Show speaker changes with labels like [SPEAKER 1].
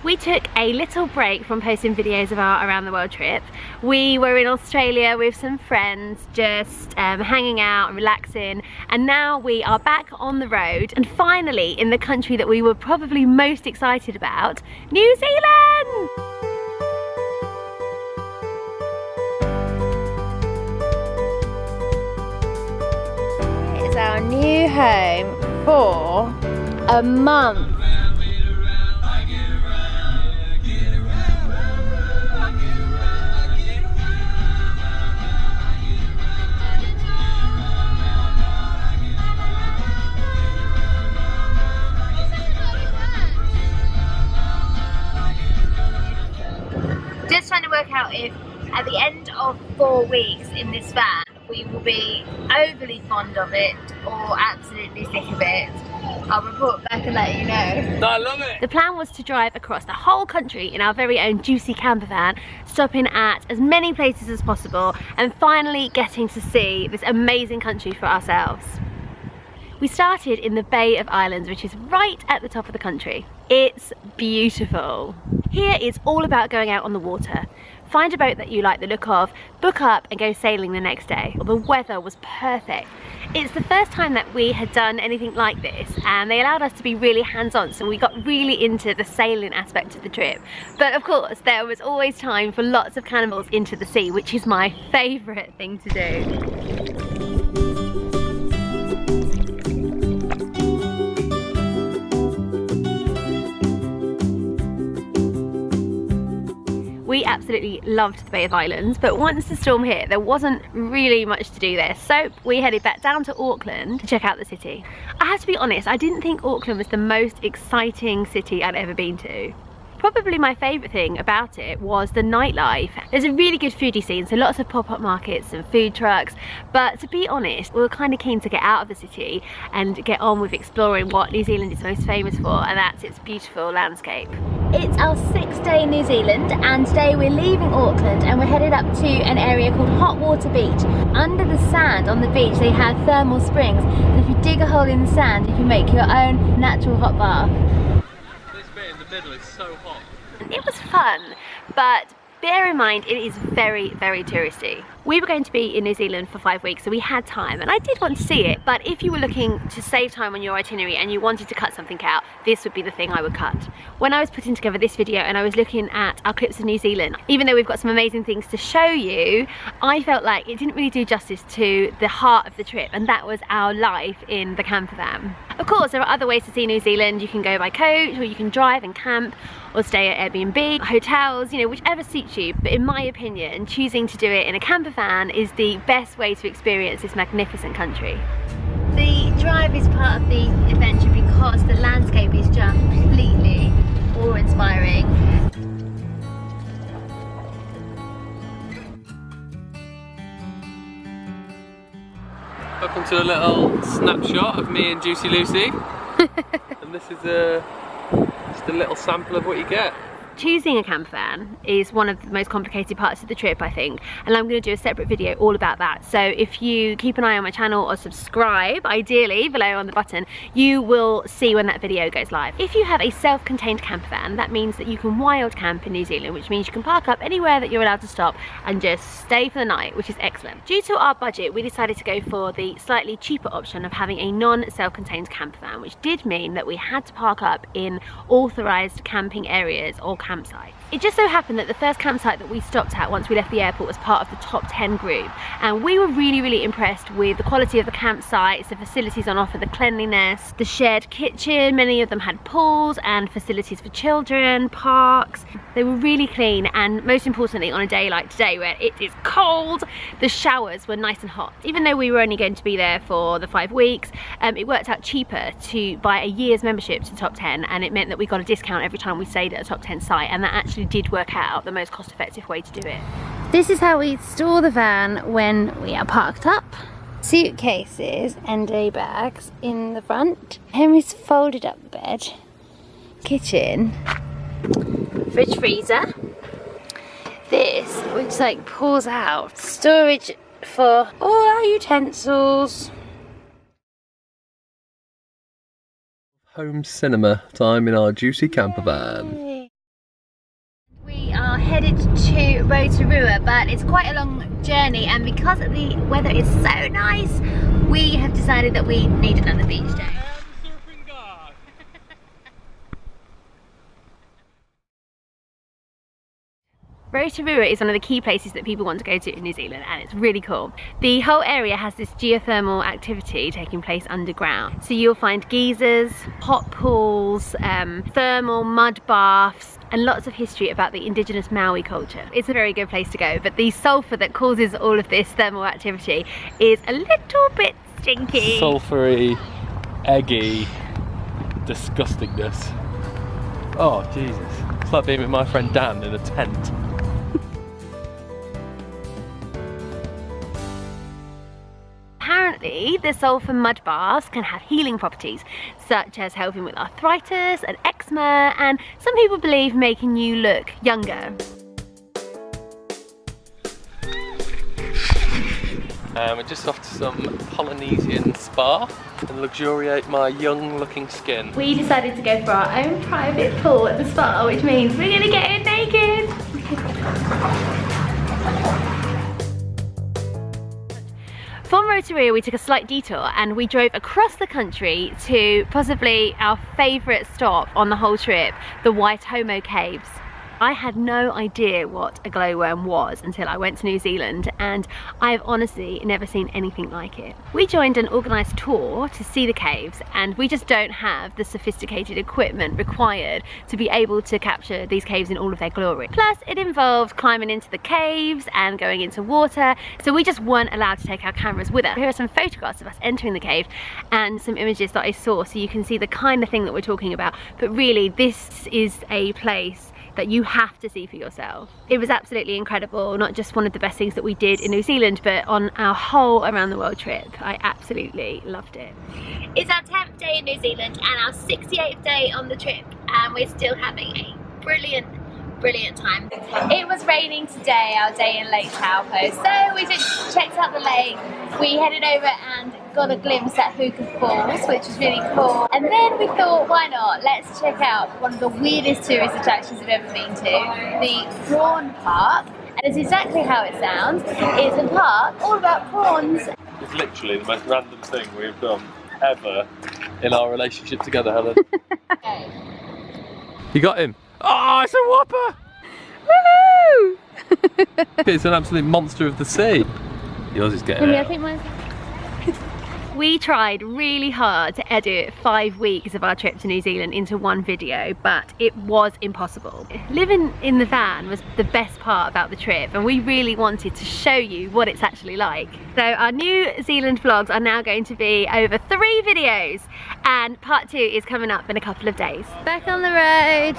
[SPEAKER 1] We took a little break from posting videos of our around the world trip. We were in Australia with some friends, just hanging out and relaxing, and now we are back on the road and finally in the country that we were probably most excited about, New Zealand! It's our new home for a month. Just trying to work out if at the end of 4 weeks in this van we will be overly fond of it or absolutely sick of it. I'll report back and let you know. No, I love it! The plan was to drive across the whole country in our very own JUCY campervan, stopping at as many places as possible and finally getting to see this amazing country for ourselves. We started in the Bay of Islands, which is right at the top of the country. It's beautiful. Here it's all about going out on the water. Find a boat that you like the look of, book up and go sailing the next day. The weather was perfect. It's the first time that we had done anything like this, and they allowed us to be really hands-on, so we got really into the sailing aspect of the trip. But of course, there was always time for lots of cannonballs into the sea, which is my favourite thing to do. We absolutely loved the Bay of Islands, but once the storm hit, there wasn't really much to do there. So we headed back down to Auckland to check out the city. I have to be honest, I didn't think Auckland was the most exciting city I'd ever been to. Probably my favourite thing about it was the nightlife. There's a really good foodie scene, so lots of pop-up markets and food trucks, but to be honest, we were kind of keen to get out of the city and get on with exploring what New Zealand is most famous for, and that's its beautiful landscape. It's our 6th day in New Zealand, and today we're leaving Auckland and we're headed up to an area called Hot Water Beach. Under the sand on the beach they have thermal springs, so if you dig a hole in the sand you can make your own natural hot bath.
[SPEAKER 2] This bit in the middle is so hot.
[SPEAKER 1] It was fun, but bear in mind it is very, very touristy. We were going to be in New Zealand for 5 weeks, so we had time, and I did want to see it, but if you were looking to save time on your itinerary and you wanted to cut something out, this would be the thing I would cut. When I was putting together this video and I was looking at our clips of New Zealand, even though we've got some amazing things to show you, I felt like it didn't really do justice to the heart of the trip, and that was our life in the camper van. Of course, there are other ways to see New Zealand. You can go by coach, or you can drive and camp, or stay at Airbnb, hotels, you know, whichever suits you. But in my opinion, choosing to do it in a camper van is the best way to experience this magnificent country. The drive is part of the adventure because the landscape is just completely awe-inspiring.
[SPEAKER 2] Welcome to a little snapshot of me and Juicy Lucy. And this is just a little sample of what you get.
[SPEAKER 1] Choosing a camper van is one of the most complicated parts of the trip, I think, and I'm going to do a separate video all about that. So if you keep an eye on my channel or subscribe, ideally below on the button, you will see when that video goes live. If you have a self-contained camper van, that means that you can wild camp in New Zealand, which means you can park up anywhere that you're allowed to stop and just stay for the night, which is excellent. Due to our budget, we decided to go for the slightly cheaper option of having a non-self-contained camper van, which did mean that we had to park up in authorised camping areas or campsites. It just so happened that the first campsite that we stopped at once we left the airport was part of the top 10 group, and we were really impressed with the quality of the campsites, the facilities on offer, the cleanliness, the shared kitchen. Many of them had pools and facilities for children, parks. They were really clean, and most importantly, on a day like today where it is cold, the showers were nice and hot. Even though we were only going to be there for the 5 weeks, it worked out cheaper to buy a year's membership to top 10, and it meant that we got a discount every time we stayed at a top 10 site, and that actually did work out the most cost-effective way to do it. This is how we store the van when we are parked up. Suitcases and day bags in the front. Henry's folded up the bed. Kitchen. Fridge freezer. This, which like pulls out. Storage for all our utensils.
[SPEAKER 2] Home cinema time in our JUCY campervan.
[SPEAKER 1] headed to Rotorua, but it's quite a long journey, and because the weather is so nice, we have decided that we need another beach day. Rotorua is one of the key places that people want to go to in New Zealand, and it's really cool. The whole area has this geothermal activity taking place underground. So you'll find geysers, hot pools, thermal mud baths, and lots of history about the indigenous Maori culture. It's a very good place to go, but the sulphur that causes all of this thermal activity is a little bit stinky.
[SPEAKER 2] Sulphury, eggy disgustingness. Oh Jesus, it's like being with my friend Dan in a tent.
[SPEAKER 1] Apparently, the sulphur mud baths can have healing properties, such as helping with arthritis and eczema, and some people believe making you look younger.
[SPEAKER 2] We're just off to some Polynesian spa and luxuriate my young looking skin.
[SPEAKER 1] We decided to go for our own private pool at the spa, which means we're gonna get in naked. From Rotorua, we took a slight detour and we drove across the country to possibly our favourite stop on the whole trip, the WAITOMO caves. I had no idea what a glowworm was until I went to New Zealand, and I've honestly never seen anything like it. We joined an organised tour to see the caves, and we just don't have the sophisticated equipment required to be able to capture these caves in all of their glory. Plus, it involved climbing into the caves and going into water, so we just weren't allowed to take our cameras with us. Here are some photographs of us entering the cave and some images that I saw, so you can see the kind of thing that we're talking about. But really, this is a place that you have to see for yourself. It was absolutely incredible, not just one of the best things that we did in New Zealand, but on our whole around the world trip. I absolutely loved it. It's our 10th day in New Zealand and our 68th day on the trip, and we're still having a brilliant time. It was raining today, our day in Lake Taupo, so we just checked out the lake. We headed over and got a glimpse at HUKA Falls, which was really cool. And then we thought, why not? Let's check out one of the weirdest tourist attractions we've ever been to, the prawn park. And it's exactly how it sounds. It's a park all about prawns.
[SPEAKER 2] It's literally the most random thing we've done ever in our relationship together, Helen.
[SPEAKER 1] Okay.
[SPEAKER 2] You got him? Oh, it's a whopper!
[SPEAKER 1] Woohoo!
[SPEAKER 2] It's an absolute monster of the sea. Yours is getting out.
[SPEAKER 1] I think mine's... We tried really hard to edit 5 weeks of our trip to New Zealand into one video, but it was impossible. Living in the van was the best part about the trip, and we really wanted to show you what it's actually like. So our New Zealand vlogs are now going to be over 3 videos, and part 2 is coming up in a couple of days. Back on the road.